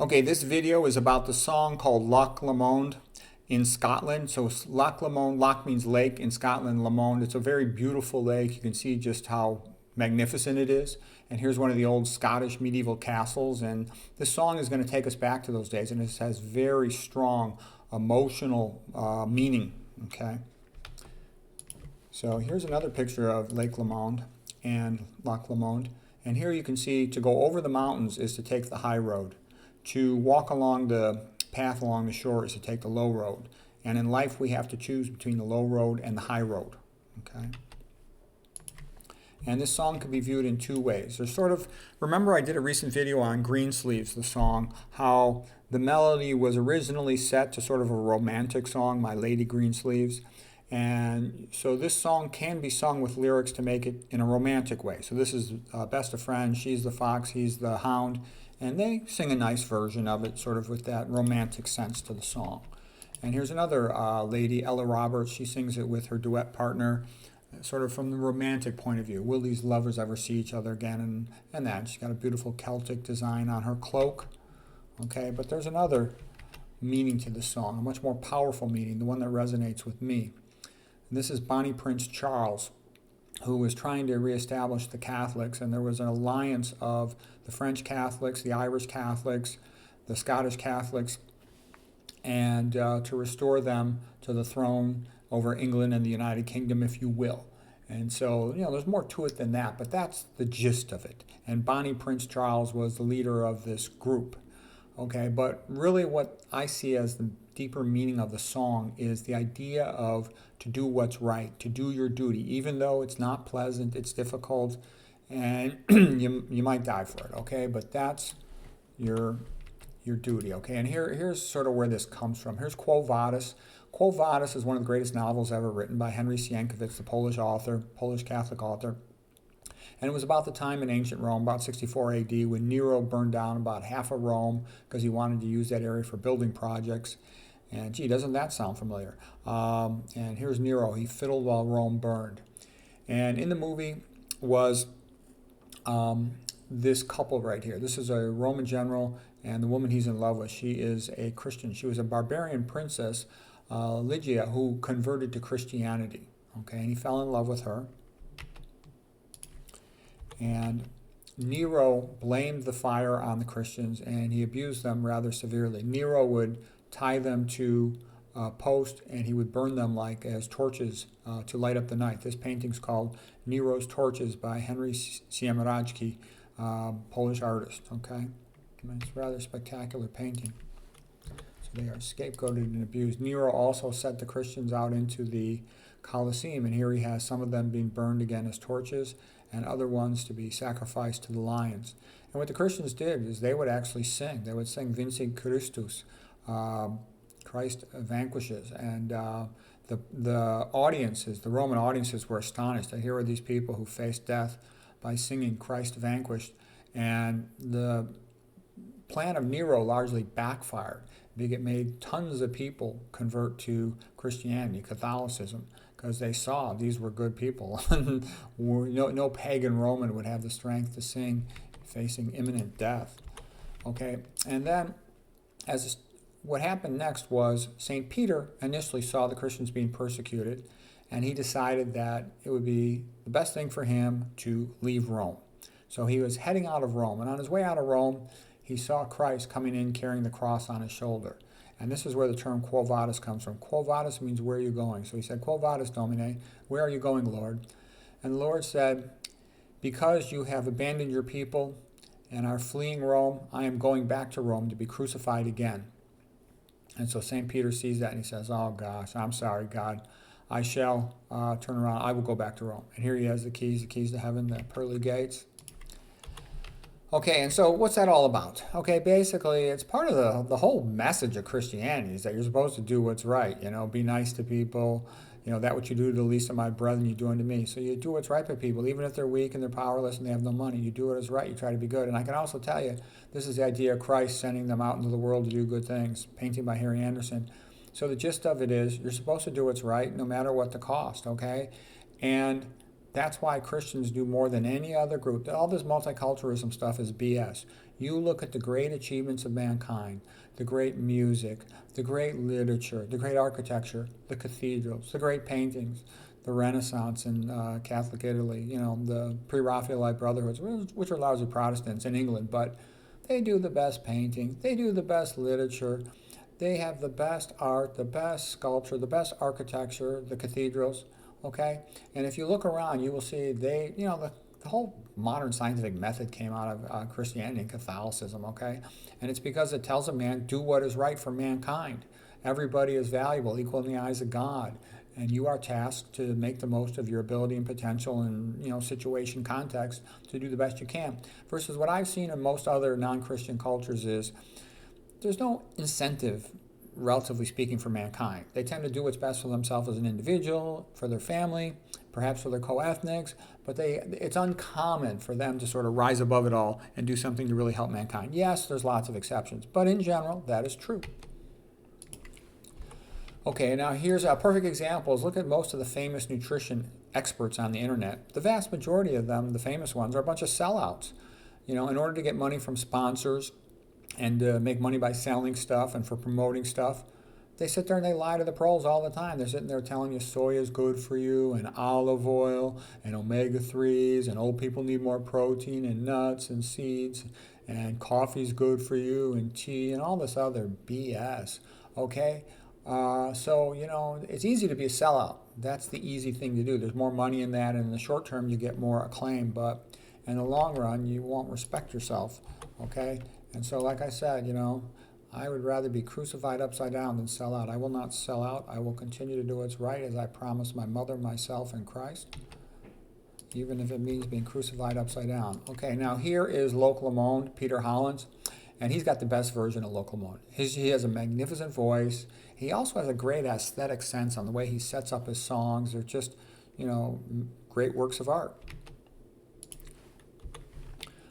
Okay, this video is about the song called Loch Lomond in Scotland. So Loch Lomond, Loch means lake in Scotland, Lomond. It's a very beautiful lake. You can see just how magnificent it is. And here's one of the old Scottish medieval castles. And this song is going to take us back to those days. And it has very strong emotional meaning. Okay. So here's another picture of Lake Lomond and Loch Lomond. And here you can see to go over the mountains is to take the high road. To walk along the path along the shore is to take the low road. And in life we have to choose between the low road and the high road. Okay. And this song can be viewed in two ways. There's remember I did a recent video on Greensleeves, the song, how the melody was originally set to sort of a romantic song, My Lady Greensleeves. And so this song can be sung with lyrics to make it in a romantic way. So this is Best of Friends, she's the fox, he's the hound. And they sing a nice version of it, sort of with that romantic sense to the song. And here's another lady, Ella Roberts. She sings it with her duet partner, sort of from the romantic point of view. Will these lovers ever see each other again? And that. She's got a beautiful Celtic design on her cloak. Okay, but there's another meaning to the song, a much more powerful meaning, the one that resonates with me. And this is Bonnie Prince Charles, who was trying to reestablish the Catholics, and there was an alliance of the French Catholics, the Irish Catholics, the Scottish Catholics, and to restore them to the throne over England and the United Kingdom, if you will. And so, there's more to it than that, but that's the gist of it. And Bonnie Prince Charles was the leader of this group. Okay, but really what I see as the deeper meaning of the song is the idea of to do what's right, to do your duty, even though it's not pleasant, it's difficult, and you might die for it, okay? But that's your duty, okay? And here's sort of where this comes from. Here's Quo Vadis. Quo Vadis is one of the greatest novels ever written by Henry Sienkiewicz, the Polish author, Polish Catholic author. And it was about the time in ancient Rome, about 64 AD, when Nero burned down about half of Rome because he wanted to use that area for building projects. And gee, doesn't that sound familiar? And here's Nero. He fiddled while Rome burned. And in the movie was this couple right here. This is a Roman general, and the woman he's in love with, she is a Christian. She was a barbarian princess, Lygia, who converted to Christianity. Okay, and he fell in love with her. And Nero blamed the fire on the Christians, and he abused them rather severely. Nero would tie them to a post, and he would burn them like as torches to light up the night. This painting's called Nero's Torches by Henry Siemierajki, Polish artist. Okay, it's a rather spectacular painting. So they are scapegoated and abused. Nero also set the Christians out into the Colosseum, and here he has some of them being burned again as torches, and other ones to be sacrificed to the lions. And what the Christians did is they would actually sing. They would sing Vincit Christus, Christ vanquishes. And the audiences, the Roman audiences were astonished. Here are these people who faced death by singing Christ vanquished. And the plan of Nero largely backfired. It made tons of people convert to Christianity, Catholicism, because they saw these were good people. No pagan Roman would have the strength to sing facing imminent death. Okay, and then what happened next was St. Peter initially saw the Christians being persecuted, and he decided that it would be the best thing for him to leave Rome. So he was heading out of Rome, and on his way out of Rome, he saw Christ coming in carrying the cross on his shoulder. And this is where the term Quo Vadis comes from. Quo Vadis means where are you going? So he said, Quo Vadis, Domine, where are you going, Lord? And the Lord said, because you have abandoned your people and are fleeing Rome, I am going back to Rome to be crucified again. And so St. Peter sees that and he says, oh gosh, I'm sorry, God. I shall turn around. I will go back to Rome. And here he has the keys to heaven, the pearly gates. Okay, and so what's that all about? Okay, basically, it's part of the whole message of Christianity is that you're supposed to do what's right, be nice to people, that what you do to the least of my brethren, you do unto me. So you do what's right by people, even if they're weak and they're powerless and they have no money. You do what is right, you try to be good. And I can also tell you, this is the idea of Christ sending them out into the world to do good things, painting by Harry Anderson. So the gist of it is, you're supposed to do what's right, no matter what the cost, okay? And that's why Christians do more than any other group. All this multiculturalism stuff is BS. You look at the great achievements of mankind, the great music, the great literature, the great architecture, the cathedrals, the great paintings, the Renaissance in Catholic Italy, the pre-Raphaelite brotherhoods, which are largely Protestants in England, but they do the best painting, they do the best literature, they have the best art, the best sculpture, the best architecture, the cathedrals, okay? And if you look around, you will see the whole modern scientific method came out of Christianity and Catholicism, okay? And it's because it tells a man, do what is right for mankind. Everybody is valuable, equal in the eyes of God. And you are tasked to make the most of your ability and potential and situation context to do the best you can. Versus what I've seen in most other non-Christian cultures is there's no incentive, relatively speaking, for mankind. They tend to do what's best for themselves as an individual, for their family, perhaps for their co-ethnics, but it's uncommon for them to sort of rise above it all and do something to really help mankind. Yes, there's lots of exceptions, but in general, that is true. Okay, now here's a perfect example. Look at most of the famous nutrition experts on the internet. The vast majority of them, the famous ones, are a bunch of sellouts. In order to get money from sponsors and make money by selling stuff and for promoting stuff, they sit there and they lie to the pros all the time. They're sitting there telling you soy is good for you and olive oil and omega-3s and old people need more protein and nuts and seeds and coffee's good for you and tea and all this other BS, okay? It's easy to be a sellout. That's the easy thing to do. There's more money in that, and in the short term, you get more acclaim, but in the long run, you won't respect yourself, okay? And so, like I said, I would rather be crucified upside down than sell out. I will not sell out. I will continue to do what's right as I promised my mother, myself, and Christ, even if it means being crucified upside down. Okay, now here is Loch Lomond, Peter Hollins, and he's got the best version of Loch Lomond. He has a magnificent voice. He also has a great aesthetic sense on the way he sets up his songs. They're just, great works of art.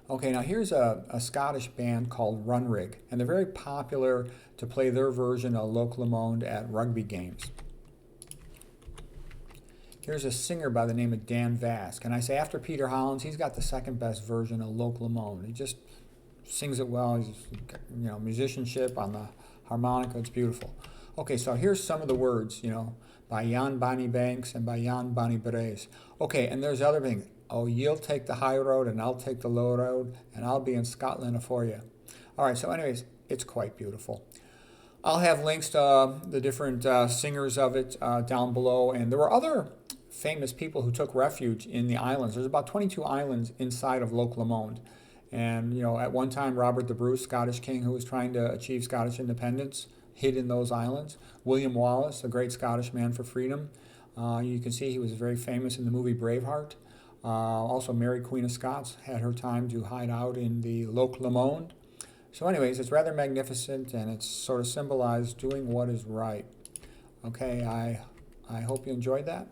Okay, now here's a Scottish band called Runrig, and they're very popular to play their version of Loch Lomond at rugby games. Here's a singer by the name of Dan Vask, and I say after Peter Hollins, he's got the second best version of Loch Lomond. He just sings it well. He's, musicianship on the harmonica. It's beautiful. Okay, so here's some of the words, by Jan Bonny Banks and by Jan Bonny Braes. Okay, and there's other things. Oh, you'll take the high road and I'll take the low road and I'll be in Scotland afore you. All right, so anyways, it's quite beautiful. I'll have links to the different singers of it down below. And there were other famous people who took refuge in the islands. There's about 22 islands inside of Loch Lomond. And, at one time, Robert the Bruce, Scottish king who was trying to achieve Scottish independence, hid in those islands. William Wallace, a great Scottish man for freedom. You can see he was very famous in the movie Braveheart. Also, Mary, Queen of Scots, had her time to hide out in the Loch Lomond. So anyways, it's rather magnificent, and it's sort of symbolized doing what is right. Okay, I hope you enjoyed that.